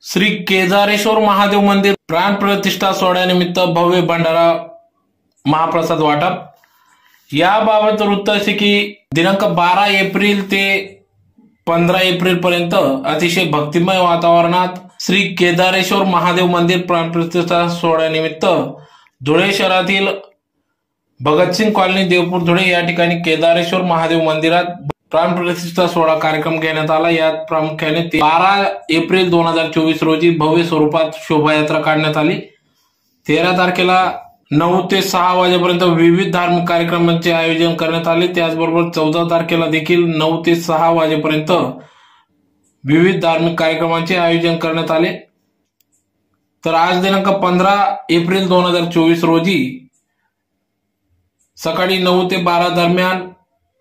श्री केदारेश्वर महादेव मंदिर प्राण प्रतिष्ठा सोहळ्यानिमित्त भव्य भंडारा महाप्रसाद वाटप। याबाबत वृत्त असे की दिनांक 12 एप्रिल ते 15 एप्रिल पर्यंत अतिशय भक्तिमय वातावरणात श्री केदारेश्वर महादेव मंदिर प्राण प्रतिष्ठा सोहळ्यानिमित्त धुळे शहरातील भगतसिंग कॉलनी देवपूर धुळे या ठिकाणी केदारेश्वर महादेव मंदिरात प्राण प्रतिष्ठा सोहळा कार्यक्रम घेण्यात आला। यात प्रामुख्याने 12 एप्रिल 2024 रोजी भव्य स्वरूपात शोभायात्रा काढण्यात आली। 13 तारखेला 9 ते 6 वाजेपर्यंत विविध धार्मिक कार्यक्रमांचे आयोजन करण्यात आले। त्याचबरोबर 14 तारखेला देखील 9 ते 6 वाजेपर्यंत विविध धार्मिक कार्यक्रमांचे आयोजन करण्यात आले। तर आज दिनांक 15 एप्रिल 2024 रोजी सकाळी 9 ते 12 दरम्यान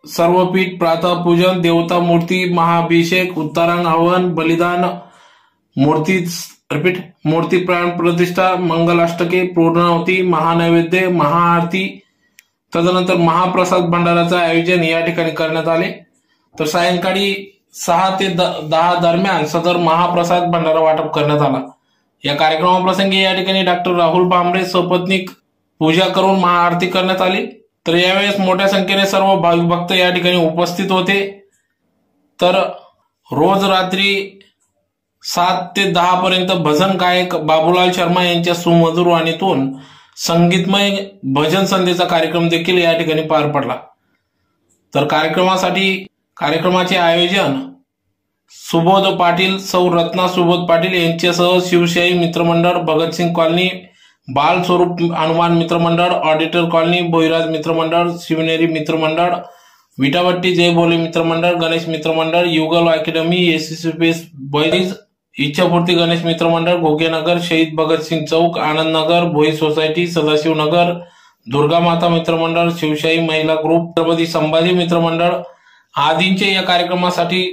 सर्वपीठ प्रातः पूजन, देवता मूर्ती महाअभिषेक, उत्तरांग हवन, बलिदान, मूर्ती प्राण प्रतिष्ठा, मंगलाष्टके, पूर्णाहुती, महानैवेद्य, महाआरती, तदनंतर महाप्रसाद भंडाराचे आयोजन या ठिकाणी करण्यात आले। तर सायंकाळी 6 ते 10 दरम्यान सदर महाप्रसाद भंडारा वाटप करण्यात आला। या कार्यक्रमाप्रसंगी या ठिकाणी डॉक्टर राहुल भांबरे सपत्नीक पूजा करून महाआरती करण्यात आली। तर यावेळेस मोठ्या संख्येने सर्व भाविक भक्त या ठिकाणी उपस्थित होते। तर रोज रात्री 7 ते 10 पर्यंत भजन गायक बाबूलाल शर्मा यांच्या सुमधुर वाणीतून संगीतमय भजन संध्येचा कार्यक्रम देखील या ठिकाणी पार पडला। तर कार्यक्रमाचे आयोजन सुबोध पाटील, सौ रत्ना सुबोध पाटील यांच्यासह शिवशाही मित्रमंडळ, भगतसिंग कॉलनी, बाल स्वरूप हनुमान मित्रमंडळ, ऑडिटर कॉलनी, भोईराज मित्रमंडळ, शिवनेरी मित्रमंडळ, विटावट्टी जय बोले मित्रमंडळ, गणेश मित्रमंडळ, युगल अकॅडमी, एसएसपीएस बॉईज, इच्छापूर्ती गणेश मित्रमंडळ, घोगेनगर, शहीद भगतसिंग चौक, आनंद नगर, भोई सोसायटी, सदाशिव नगर, दुर्गा माता मित्रमंडळ, शिवशाही महिला ग्रुप, छत्रपती संभाजी मित्रमंडळ आदींचे या कार्यक्रमासाठी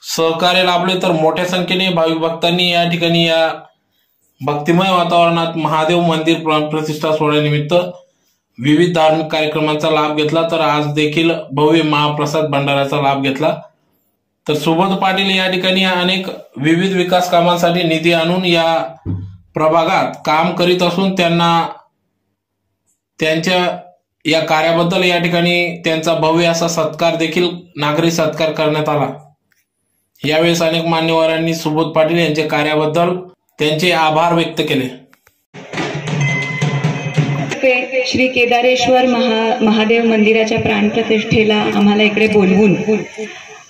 सहकार्य लाभले। तर मोठ्या संख्येने भाविक भक्तांनी या ठिकाणी या भक्तिमय वातावरणात महादेव मंदिर प्राण प्रतिष्ठा सोहळ्यानिमित्त विविध धार्मिक कार्यक्रमांचा लाभ घेतला। तर आज देखील भव्य महाप्रसाद भंडाराचा लाभ घेतला। तर सुबोध पाटील या ठिकाणी अनेक विविध विकास कामांसाठी निधी आणून या प्रभागात काम करीत असून त्यांच्या या कार्याबद्दल या ठिकाणी त्यांचा भव्य असा सत्कार देखील नागरी सत्कार करण्यात आला। यावेळेस अनेक मान्यवरांनी सुबोध पाटील यांच्या कार्याबद्दल त्यांचे आभार व्यक्त केले। श्री केदारेश्वर महादेव मंदिराच्या प्राणप्रतिष्ठेला आम्हाला इकडे बोलवून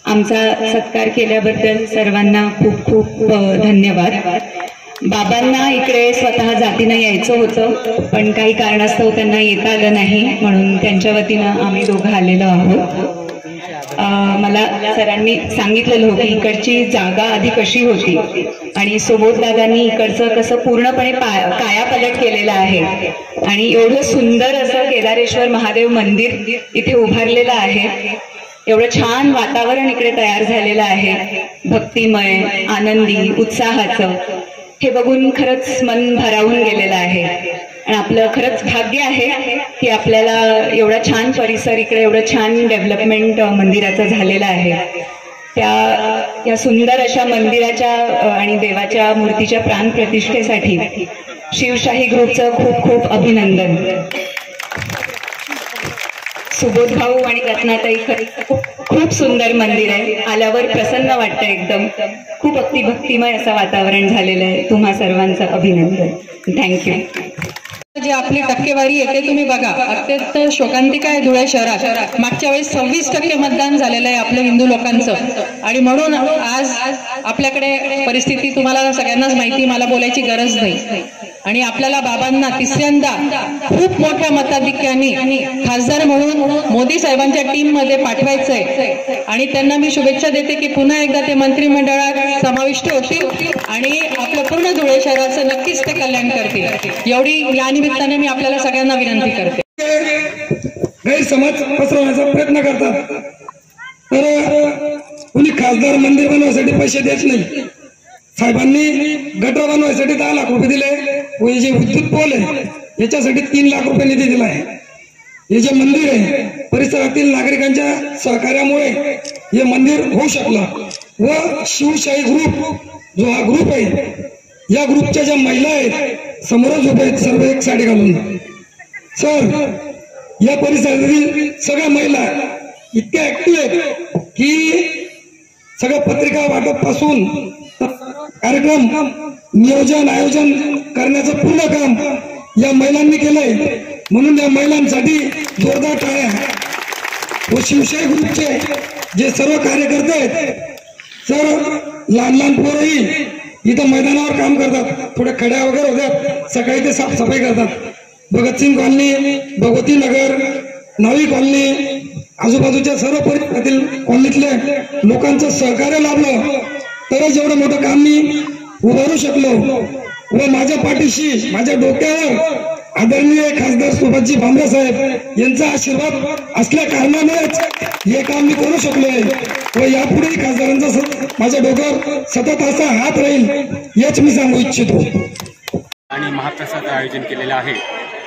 आमचा सत्कार केल्याबद्दल सर्वांना खूप खूप धन्यवाद। बाबांना इकडे स्वतः जातीनं यायचं होतं, पण काही कारणास्तव त्यांना येता आलं नाही, म्हणून त्यांच्या वतीनं आम्ही दोघं आलेलो आहोत। मला सरांनी सांगितलेलं होतं इकडची जागा आधी कशी होती आणि सुबोध दादांनी इकडचं कसं पूर्णपणे कायापालट केलेलं आहे आणि एवढं सुंदर असं केदारेश्वर महादेव मंदिर इथे उभारलेलं आहे। एवढं छान वातावरण इकडे तयार झालेलं आहे, भक्तिमय, आनंदी, उत्साहाचं। हे बघून खरंच मन भारावून गेलेलं आहे आणि आपलं खरंच भाग्य आहे की आपल्याला एवढा छान परिसर इकडे एवढं छान डेव्हलपमेंट मंदिराचं झालेलं आहे। या सुंदर अशा मंदिराच्या आणि देवाच्या मूर्तीच्या प्राण प्रतिष्ठेसाठी शिवशाही ग्रुपचं खूप खूप अभिनंदन। सुबोध भाऊ आणि रत्नाताई खूप सुंदर मंदिर आहे, आल्यावर प्रसन्न वाटतं एकदम। खूप भक्तिमय असं वातावरण झालेलं आहे। तुम्हा सर्वांचं अभिनंदन, थँक्यू। जी आपली टक्केवारी येते तुम्ही बघा, अत्यंत शोकांतिका आहे धुळे शहरात। मागच्या वेळेस 26% मतदान झालेलं आहे आपल्या हिंदू लोकांचं आणि म्हणून आज आपल्याकडे परिस्थिती तुम्हाला सगळ्यांनाच माहिती, मला बोलायची गरज नाही। आणि आपल्याला बाबांना तिसऱ्यांदा खूप मोठ्या मताधिक्याने खासदार म्हणून मोदी साहेबांच्या टीम मध्ये पाठवायचंय आणि त्यांना मी शुभेच्छा देते की पुन्हा एकदा ते मंत्रिमंडळात समाविष्ट होतील आणि आपलं पूर्ण धुळे शहराचं नक्कीच ते कल्याण करतील, एवढी या निमित्ताने मी आपल्याला सगळ्यांना विनंती करते। गैरसमज पसरवण्याचा प्रयत्न करतात, तर कुणी खासदार मंदिर बनवण्यासाठी पैसे द्यायचे नाही। साहेबांनी गटर बनवायसाठी 10 लाख रुपये दिले, व हे जे विद्युत पोल आहे याच्यासाठी 3 लाख रुपये निधी दिला आहे। हे जे मंदिर आहे परिसरातील नागरिकांच्या सहकार्यामुळे हे मंदिर होऊ शकलं व शिवशाही ग्रुप जो हा ग्रुप आहे, या ग्रुपच्या ज्या महिला आहेत समोरच उभे आहेत सर्व एक साडी घालून. सर, या परिसरातील सगळ्या महिला इतक्या ऍक्टिव्ह आहेत की सगळ्या पत्रिका वाटप पासून कार्यक्रम नियोजन आयोजन करण्याचं पूर्ण काम या महिलांनी केलंय. म्हणून या महिलांसाठी जोरदार टाळ्या. व शिवशाही ग्रुपचे जे सर्व कार्यकर्ते आहेत, सर लहान लहान पोरही इथं मैदानावर काम करतात, थोड्या खड्या वगैरे होत्यात, सकाळी ते साफसफाई करतात. भगतसिंग कॉलनी, भगवती नगर, नावी कॉलनी, आजूबाजूच्या सर्व परिसरातील कॉलनीतल्या लोकांचं सहकार्य लाभलं तरच एवढं मोठं काम मी उभारू शकलो. व माझ्या पाठीशी, माझ्या डोक्यावर आदरणीय खासदार सुभाषजी भामरे साहेब यांचा आशीर्वाद असल्या कारणानेच हे काम मी करू शकलोय. व यापुढेही खासदारांचा माझ्या डोक्यावर सतत असा हात राहील हेच मी सांगू इच्छितो. आणि महाप्रसाद आयोजन केलेलं आहे.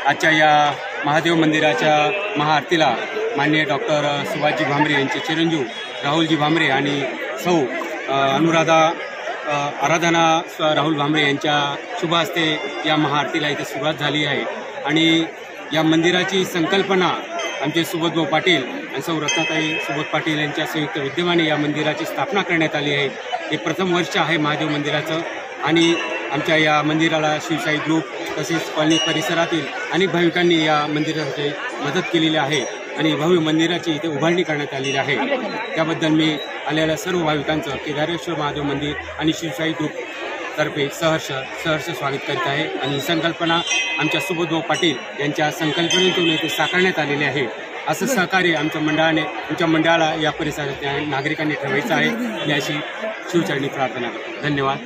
आजच्या या महादेव मंदिराच्या महाआरतीला माननीय डॉक्टर सुभाषजी भामरे यांचे चिरंजीव राहुलजी भामरे आणि सौ अनुराधा आराधना राहुल भामरे यांच्या शुभ हस्ते या महाआरतीला इथे सुरुवात झाली आहे. आणि या मंदिराची संकल्पना आमचे सुबोधभाऊ पाटील आणि सौ रत्नाताई सुबोध पाटील यांच्या संयुक्त विद्यमाने या मंदिराची स्थापना करण्यात आली आहे. हे प्रथम वर्ष आहे महादेव मंदिराचं. आणि आमच्या या मंदिराला शिवशाही ग्रुप तसेच कॉलनी परिसरातील अनेक भाविकांनी या मंदिरासाठी मदत केलेली आहे आणि भव्य मंदिराची इथे उभारणी करण्यात आलेली आहे. त्याबद्दल मी आलेल्या सर्व भाविकांचं केदारेश्वर महादेव मंदिर आणि शिवशाही ग्रुप तर्फे सहर्ष स्वागत करीत आहे. आणि ही संकल्पना आमच्या सुबोधभाऊ पाटील यांच्या संकल्पनेतून इथे साकारण्यात आलेली आहे. असं सहकार्य आमच्या मंडळाला या परिसरातील नागरिकांनी ठेवायचं आहे याची शिवचरणी प्रार्थना करतो. धन्यवाद.